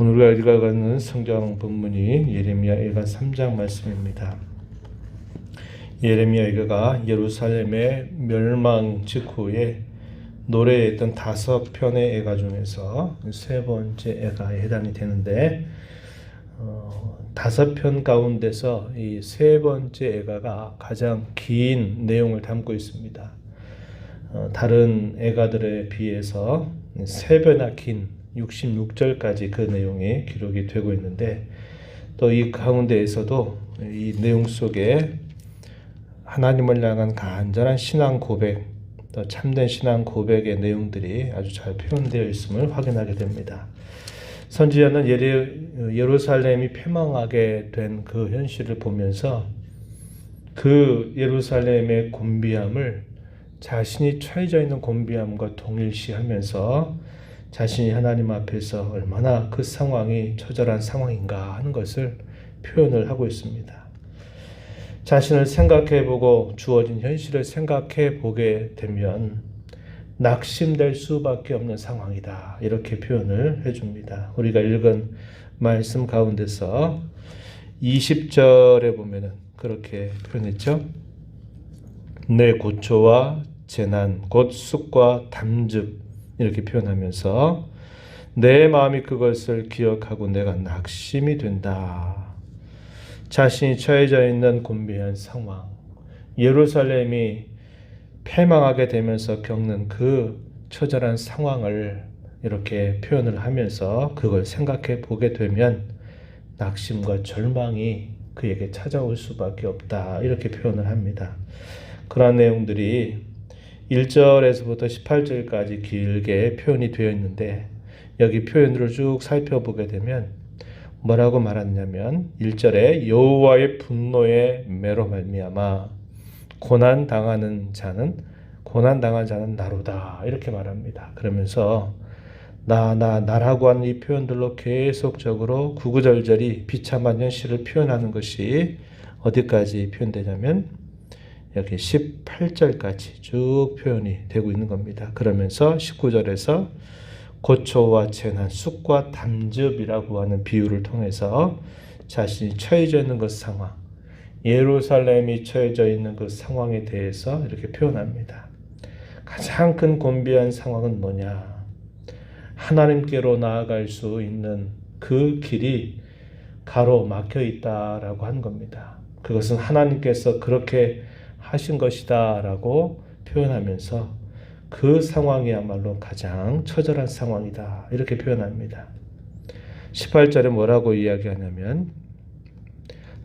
오늘 우리가 읽어가는 성경 본문이 예레미야 1장 3장 말씀입니다. 예레미야 이가가 예루살렘의 멸망 직후에 노래했던 5편의 애가 중에서 세 번째 애가에 해당이 되는데 5편 가운데서 이 세 번째 애가가 가장 긴 내용을 담고 있습니다. 다른 애가들에 비해서 3배나 긴 66절까지 그 내용이 기록이 되고 있는데 또 이 가운데에서도 이 내용 속에 하나님을 향한 간절한 신앙 고백, 또 참된 신앙 고백의 내용들이 아주 잘 표현되어 있음을 확인하게 됩니다. 선지자는 예루살렘이 패망하게 된 그 현실을 보면서 그 예루살렘의 곤비함을 자신이 처해져 있는 곤비함과 동일시하면서 자신이 하나님 앞에서 얼마나 그 상황이 처절한 상황인가 하는 것을 표현을 하고 있습니다. 자신을 생각해보고 주어진 현실을 생각해보게 되면 낙심될 수밖에 없는 상황이다. 이렇게 표현을 해줍니다. 우리가 읽은 말씀 가운데서 20절에 보면은 그렇게 표현했죠. 내 고초와 재난, 곧 쑥과 담즙 이렇게 표현하면서 내 마음이 그것을 기억하고 내가 낙심이 된다. 자신이 처해져 있는 곤비한 상황, 예루살렘이 패망하게 되면서 겪는 그 처절한 상황을 이렇게 표현을 하면서 그걸 생각해 보게 되면 낙심과 절망이 그에게 찾아올 수밖에 없다. 이렇게 표현을 합니다. 그러한 내용들이 1절에서부터 18절까지 길게 표현이 되어 있는데 여기 표현들을 쭉 살펴보게 되면 뭐라고 말하냐면 1절에 여호와의 분노에 매로 말미암아 고난 당한 자는 나로다 이렇게 말합니다. 그러면서 나라고 하는 이 표현들로 계속적으로 구구절절이 비참한 현실을 표현하는 것이 어디까지 표현되냐면 여기 18절까지 쭉 표현이 되고 있는 겁니다. 그러면서 19절에서 고초와 재난, 쑥과 담즙이라고 하는 비유를 통해서 자신이 처해져 있는 그 상황, 예루살렘이 처해져 있는 그 상황에 대해서 이렇게 표현합니다. 가장 큰 곤비한 상황은 뭐냐? 하나님께로 나아갈 수 있는 그 길이 가로막혀 있다라고 한 겁니다. 그것은 하나님께서 그렇게 하신 것이다 라고 표현하면서 그 상황이야말로 가장 처절한 상황이다 이렇게 표현합니다. 18절에 뭐라고 이야기하냐면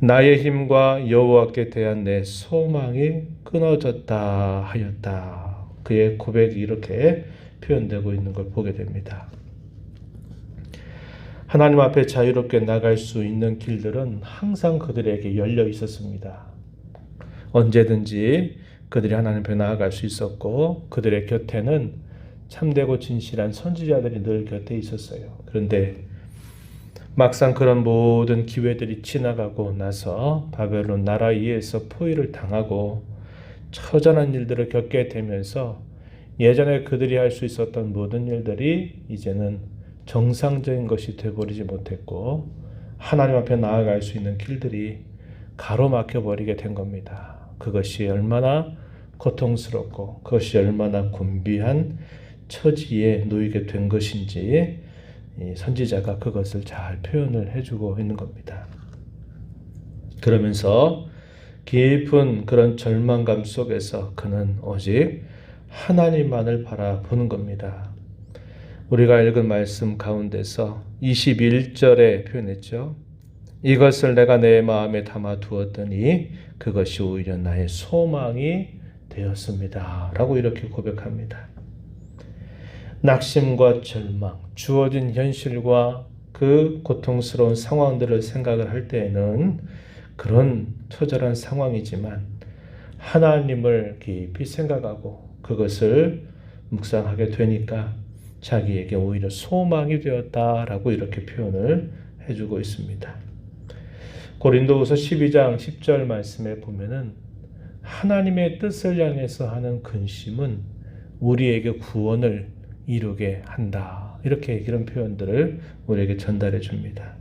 나의 힘과 여호와께 대한 내 소망이 끊어졌다 하였다. 그의 고백이 이렇게 표현되고 있는 걸 보게 됩니다. 하나님 앞에 자유롭게 나갈 수 있는 길들은 항상 그들에게 열려 있었습니다. 언제든지 그들이 하나님 앞에 나아갈 수 있었고 그들의 곁에는 참되고 진실한 선지자들이 늘 곁에 있었어요. 그런데 막상 그런 모든 기회들이 지나가고 나서 바벨론 나라 위에서 포위를 당하고 처절한 일들을 겪게 되면서 예전에 그들이 할 수 있었던 모든 일들이 이제는 정상적인 것이 되어버리지 못했고 하나님 앞에 나아갈 수 있는 길들이 가로막혀 버리게 된 겁니다. 그것이 얼마나 고통스럽고 그것이 얼마나 곤비한 처지에 놓이게 된 것인지 선지자가 그것을 잘 표현을 해주고 있는 겁니다. 그러면서 깊은 그런 절망감 속에서 그는 오직 하나님만을 바라보는 겁니다. 우리가 읽은 말씀 가운데서 21절에 표현했죠. 이것을 내가 내 마음에 담아 두었더니 그것이 오히려 나의 소망이 되었습니다. 라고 이렇게 고백합니다. 낙심과 절망, 주어진 현실과 그 고통스러운 상황들을 생각을 할 때에는 그런 처절한 상황이지만 하나님을 깊이 생각하고 그것을 묵상하게 되니까 자기에게 오히려 소망이 되었다라고 이렇게 표현을 해주고 있습니다. 고린도후서 12장 10절 말씀에 보면은 하나님의 뜻을 향해서 하는 근심은 우리에게 구원을 이루게 한다. 이렇게 이런 표현들을 우리에게 전달해 줍니다.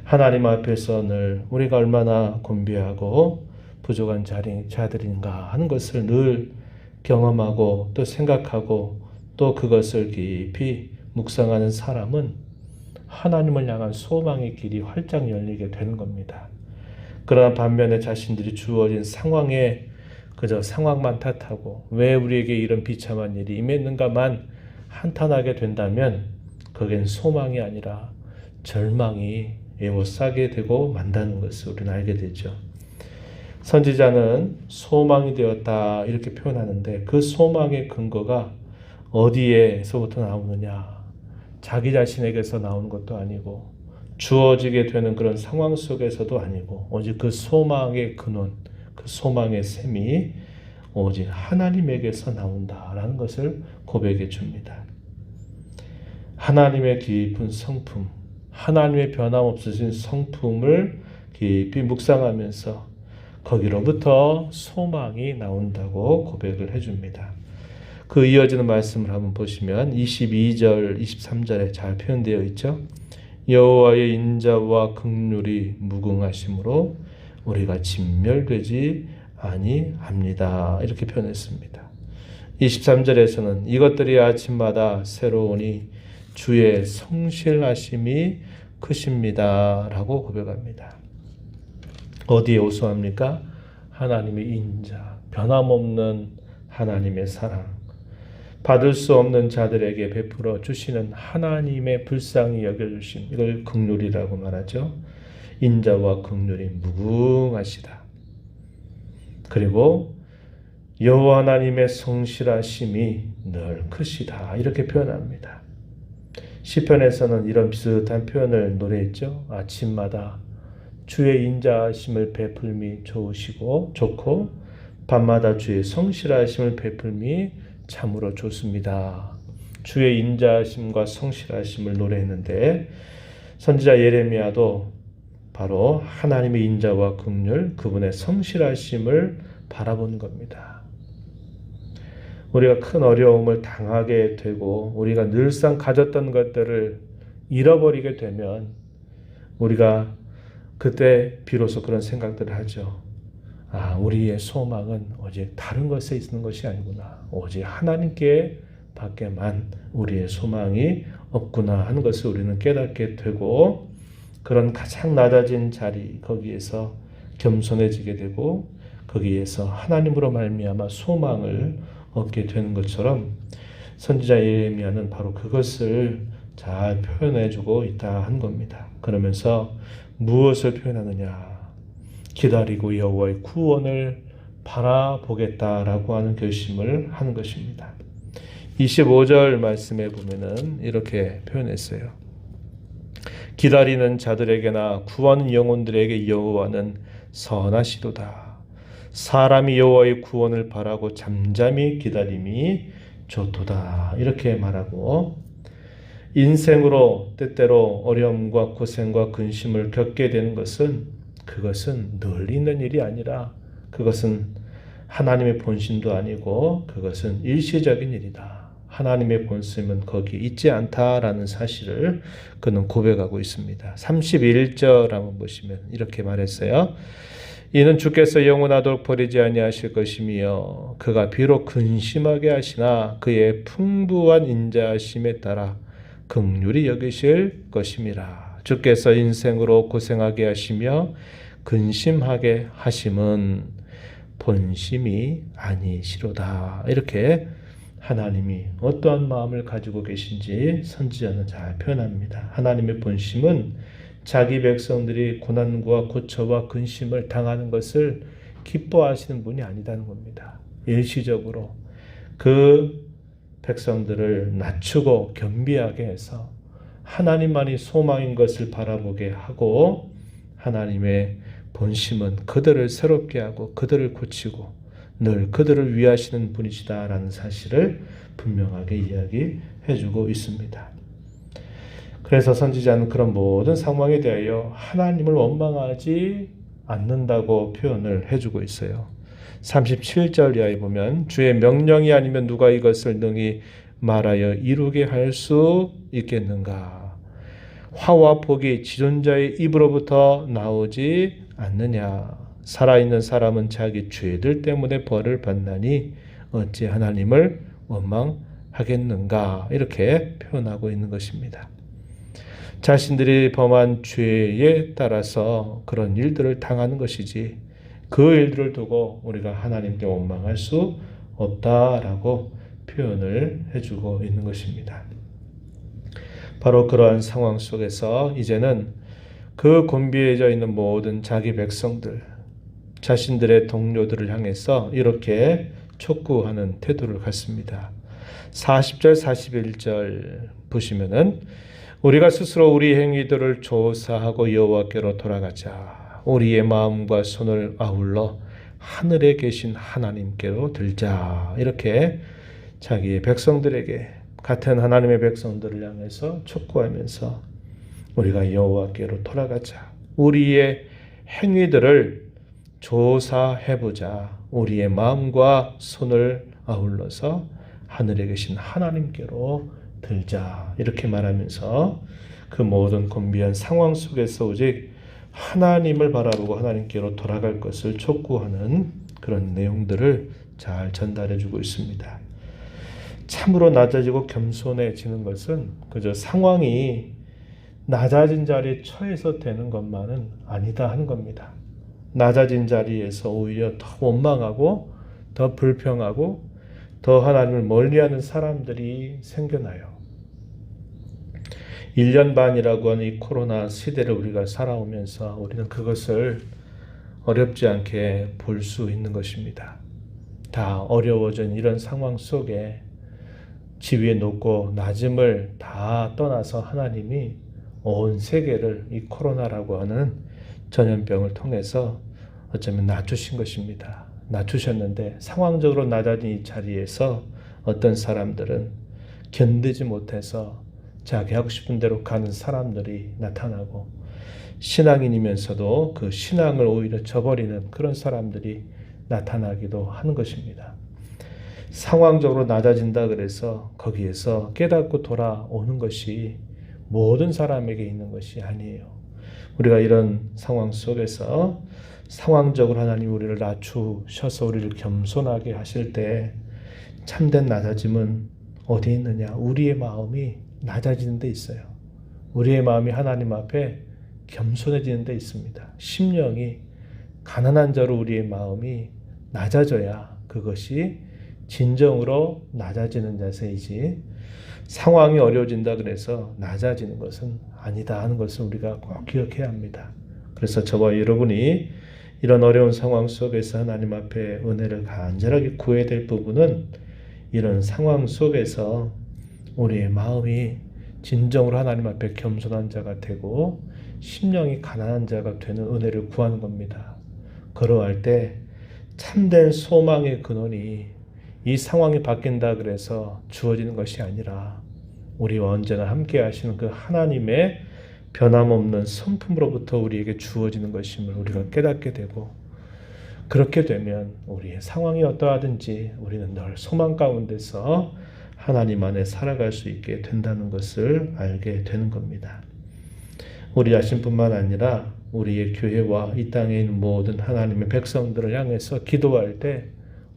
하나님 앞에서 늘 우리가 얼마나 곤비하고 부족한 자들인가 하는 것을 늘 경험하고 또 생각하고 또 그것을 깊이 묵상하는 사람은 하나님을 향한 소망의 길이 활짝 열리게 되는 겁니다. 그러나 반면에 자신들이 주어진 상황에 그저 상황만 탓하고 왜 우리에게 이런 비참한 일이 임했는가만 한탄하게 된다면 그겐 소망이 아니라 절망이 에워싸게 되고 만다는 것을 우리는 알게 되죠. 선지자는 소망이 되었다 이렇게 표현하는데 그 소망의 근거가 어디에서부터 나오느냐? 자기 자신에게서 나오는 것도 아니고 주어지게 되는 그런 상황 속에서도 아니고 오직 그 소망의 근원, 그 소망의 샘이 오직 하나님에게서 나온다라는 것을 고백해 줍니다. 하나님의 깊은 성품, 하나님의 변함없으신 성품을 깊이 묵상하면서 거기로부터 소망이 나온다고 고백을 해줍니다. 그 이어지는 말씀을 한번 보시면 22절, 23절에 잘 표현되어 있죠. 여호와의 인자와 긍휼이 무궁하심으로 우리가 진멸되지 아니합니다. 이렇게 표현했습니다. 23절에서는 이것들이 아침마다 새로우니 주의 성실하심이 크십니다. 라고 고백합니다. 어디에 호소합니까? 하나님의 인자, 변함없는 하나님의 사랑, 받을 수 없는 자들에게 베풀어 주시는 하나님의 불쌍히 여겨주심, 이걸 긍휼이라고 말하죠. 인자와 긍휼이 무궁하시다. 그리고 여호와 하나님의 성실하심이 늘 크시다. 이렇게 표현합니다. 시편에서는 이런 비슷한 표현을 노래했죠. 아침마다 주의 인자하심을 베풀미 좋고 밤마다 주의 성실하심을 베풀미 참으로 좋습니다. 주의 인자하심과 성실하심을 노래했는데 선지자 예레미야도 바로 하나님의 인자와 긍휼, 그분의 성실하심을 바라보는 겁니다. 우리가 큰 어려움을 당하게 되고 우리가 늘상 가졌던 것들을 잃어버리게 되면 우리가 그때 비로소 그런 생각들을 하죠. 우리의 소망은 오직 다른 것에 있는 것이 아니구나. 오직 하나님께 밖에만 우리의 소망이 없구나 하는 것을 우리는 깨닫게 되고 그런 가장 낮아진 자리 거기에서 겸손해지게 되고 거기에서 하나님으로 말미암아 소망을 얻게 되는 것처럼 선지자 예레미야는 바로 그것을 잘 표현해주고 있다 한 겁니다. 그러면서 무엇을 표현하느냐? 기다리고 여호와의 구원을 바라보겠다라고 하는 결심을 하는 것입니다. 25절 말씀에 보면은 이렇게 표현했어요. 기다리는 자들에게나 구하는 영혼들에게 여호와는 선하시도다. 사람이 여호와의 구원을 바라고 잠잠히 기다림이 좋도다. 이렇게 말하고 인생으로 때때로 어려움과 고생과 근심을 겪게 되는 것은 그것은 늘 있는 일이 아니라 그것은 하나님의 본심도 아니고 그것은 일시적인 일이다. 하나님의 본심은 거기에 있지 않다라는 사실을 그는 고백하고 있습니다. 31절 한번 보시면 이렇게 말했어요. 이는 주께서 영원하도록 버리지 아니하실 것이며 그가 비록 근심하게 하시나 그의 풍부한 인자하심에 따라 긍휼히 여기실 것임이라. 주께서 인생으로 고생하게 하시며 근심하게 하심은 본심이 아니시로다. 이렇게 하나님이 어떠한 마음을 가지고 계신지 선지자는 잘 표현합니다. 하나님의 본심은 자기 백성들이 고난과 고초와 근심을 당하는 것을 기뻐하시는 분이 아니다는 겁니다. 일시적으로 그 백성들을 낮추고 겸비하게 해서 하나님만이 소망인 것을 바라보게 하고 하나님의 본심은 그들을 새롭게 하고 그들을 고치고 늘 그들을 위하시는 분이시다라는 사실을 분명하게 이야기해주고 있습니다. 그래서 선지자는 그런 모든 상황에 대하여 하나님을 원망하지 않는다고 표현을 해주고 있어요. 37절 이하에 보면 주의 명령이 아니면 누가 이것을 능히 말하여 이루게 할 수 있겠는가? 화와 폭이 지존자의 입으로부터 나오지 않느냐? 살아있는 사람은 자기 죄들 때문에 벌을 받나니 어찌 하나님을 원망하겠는가? 이렇게 표현하고 있는 것입니다. 자신들이 범한 죄에 따라서 그런 일들을 당하는 것이지 그 일들을 두고 우리가 하나님께 원망할 수 없다라고 표현을 해주고 있는 것입니다. 바로 그러한 상황 속에서 이제는 그 곤비해져 있는 모든 자기 백성들, 자신들의 동료들을 향해서 이렇게 촉구하는 태도를 갖습니다. 40절 41절 보시면은 우리가 스스로 우리 행위들을 조사하고 여호와께로 돌아가자. 우리의 마음과 손을 아울러 하늘에 계신 하나님께로 들자. 이렇게 자기의 백성들에게 같은 하나님의 백성들을 향해서 촉구하면서 우리가 여호와께로 돌아가자. 우리의 행위들을 조사해보자. 우리의 마음과 손을 아울러서 하늘에 계신 하나님께로 들자. 이렇게 말하면서 그 모든 곤비한 상황 속에서 오직 하나님을 바라보고 하나님께로 돌아갈 것을 촉구하는 그런 내용들을 잘 전달해주고 있습니다. 참으로 낮아지고 겸손해지는 것은 그저 상황이 낮아진 자리에 처해서 되는 것만은 아니다 하는 겁니다. 낮아진 자리에서 오히려 더 원망하고 더 불평하고 더 하나님을 멀리하는 사람들이 생겨나요. 1년 반이라고 하는 이 코로나 시대를 우리가 살아오면서 우리는 그것을 어렵지 않게 볼 수 있는 것입니다. 다 어려워진 이런 상황 속에 지위에 높고 낮음을 다 떠나서 하나님이 온 세계를 이 코로나라고 하는 전염병을 통해서 어쩌면 낮추신 것입니다. 낮추셨는데 상황적으로 낮아진 이 자리에서 어떤 사람들은 견디지 못해서 자기 하고 싶은 대로 가는 사람들이 나타나고 신앙인이면서도 그 신앙을 오히려 저버리는 그런 사람들이 나타나기도 하는 것입니다. 상황적으로 낮아진다 그래서 거기에서 깨닫고 돌아오는 것이 모든 사람에게 있는 것이 아니에요. 우리가 이런 상황 속에서 상황적으로 하나님 우리를 낮추셔서 우리를 겸손하게 하실 때 참된 낮아짐은 어디 있느냐? 우리의 마음이 낮아지는 데 있어요. 우리의 마음이 하나님 앞에 겸손해지는 데 있습니다. 심령이 가난한 자로 우리의 마음이 낮아져야 그것이 진정으로 낮아지는 자세이지 상황이 어려워진다 그래서 낮아지는 것은 아니다 하는 것을 우리가 꼭 기억해야 합니다. 그래서 저와 여러분이 이런 어려운 상황 속에서 하나님 앞에 은혜를 간절하게 구해야 될 부분은 이런 상황 속에서 우리의 마음이 진정으로 하나님 앞에 겸손한 자가 되고 심령이 가난한 자가 되는 은혜를 구하는 겁니다. 그러할 때 참된 소망의 근원이 이 상황이 바뀐다 그래서 주어지는 것이 아니라 우리와 언제나 함께 하시는 그 하나님의 변함없는 성품으로부터 우리에게 주어지는 것임을 우리가 깨닫게 되고 그렇게 되면 우리의 상황이 어떠하든지 우리는 늘 소망 가운데서 하나님 안에 살아갈 수 있게 된다는 것을 알게 되는 겁니다. 우리 자신뿐만 아니라 우리의 교회와 이 땅에 있는 모든 하나님의 백성들을 향해서 기도할 때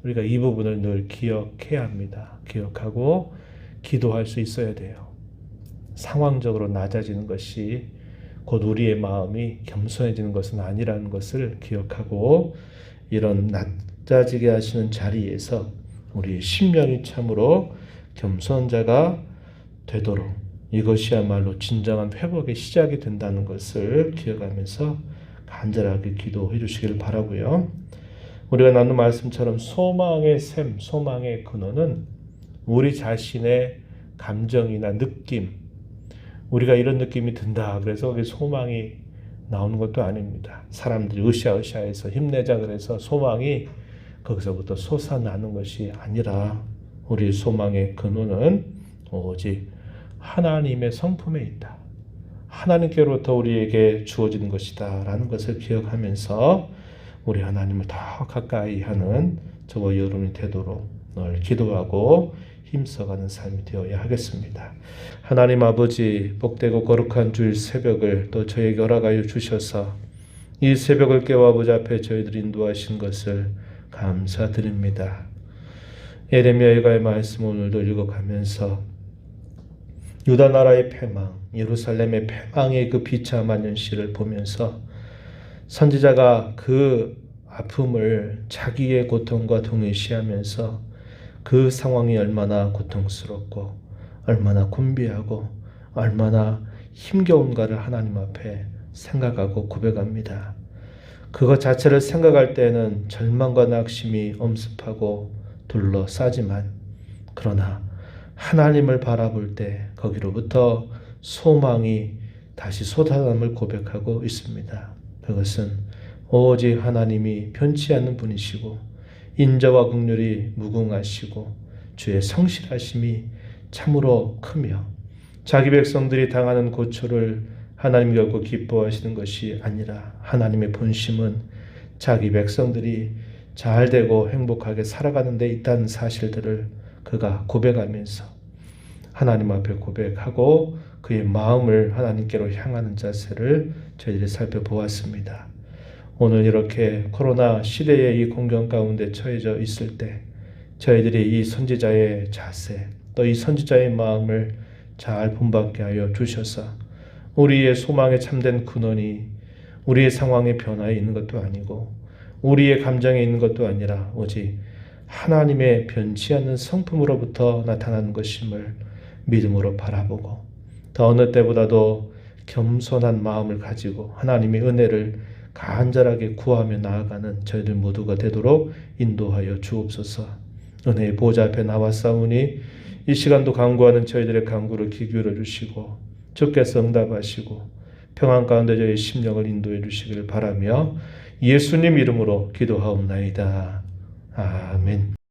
우리가 이 부분을 늘 기억해야 합니다. 기억하고 기도할 수 있어야 돼요. 상황적으로 낮아지는 것이 곧 우리의 마음이 겸손해지는 것은 아니라는 것을 기억하고 이런 낮아지게 하시는 자리에서 우리의 심령이 참으로 겸손한 자가 되도록 이것이야말로 진정한 회복의 시작이 된다는 것을 기억하면서 간절하게 기도해 주시기를 바라고요. 우리가 나눈 말씀처럼 소망의 샘, 소망의 근원은 우리 자신의 감정이나 느낌, 우리가 이런 느낌이 든다 그래서 소망이 나오는 것도 아닙니다. 사람들이 으쌰으쌰해서 힘내자 그래서 소망이 거기서부터 솟아나는 것이 아니라 우리 소망의 근원은 오직 하나님의 성품에 있다. 하나님께로부터 우리에게 주어지는 것이다 라는 것을 기억하면서 우리 하나님을 더 가까이 하는 저와 여러분이 되도록 늘 기도하고 힘써가는 삶이 되어야 하겠습니다. 하나님 아버지, 복되고 거룩한 주일 새벽을 또 저에게 허락하여 주셔서 이 새벽을 깨워 아버지 앞에 저희들 인도하신 것을 감사드립니다. 예레미야의 말씀 오늘도 읽어가면서 유다 나라의 패망, 예루살렘의 패망의 그 비참한 현실을 보면서 선지자가 그 아픔을 자기의 고통과 동일시하면서 그 상황이 얼마나 고통스럽고 얼마나 곤비하고 얼마나 힘겨운가를 하나님 앞에 생각하고 고백합니다. 그것 자체를 생각할 때는 절망과 낙심이 엄습하고 둘러싸지만 그러나 하나님을 바라볼 때 거기로부터 소망이 다시 솟아남을 고백하고 있습니다. 그것은 오직 하나님이 변치 않는 분이시고 인자와 긍휼이 무궁하시고 주의 성실하심이 참으로 크며 자기 백성들이 당하는 고초를 하나님 결코 기뻐하시는 것이 아니라 하나님의 본심은 자기 백성들이 잘되고 행복하게 살아가는 데 있다는 사실들을 그가 고백하면서 하나님 앞에 고백하고 그의 마음을 하나님께로 향하는 자세를 저희들이 살펴보았습니다. 오늘 이렇게 코로나 시대의 이 공경 가운데 처해져 있을 때 저희들이 이 선지자의 자세 또 이 선지자의 마음을 잘 본받게 하여 주셔서 우리의 소망에 참된 근원이 우리의 상황의 변화에 있는 것도 아니고 우리의 감정에 있는 것도 아니라 오직 하나님의 변치 않는 성품으로부터 나타나는 것임을 믿음으로 바라보고 더 어느 때보다도 겸손한 마음을 가지고 하나님의 은혜를 간절하게 구하며 나아가는 저희들 모두가 되도록 인도하여 주옵소서. 은혜의 보좌 앞에 나왔사오니 이 시간도 간구하는 저희들의 간구를 귀 기울여 주시고 주께서 응답하시고 평안 가운데 저희 심령을 인도해 주시기를 바라며 예수님 이름으로 기도하옵나이다. 아멘.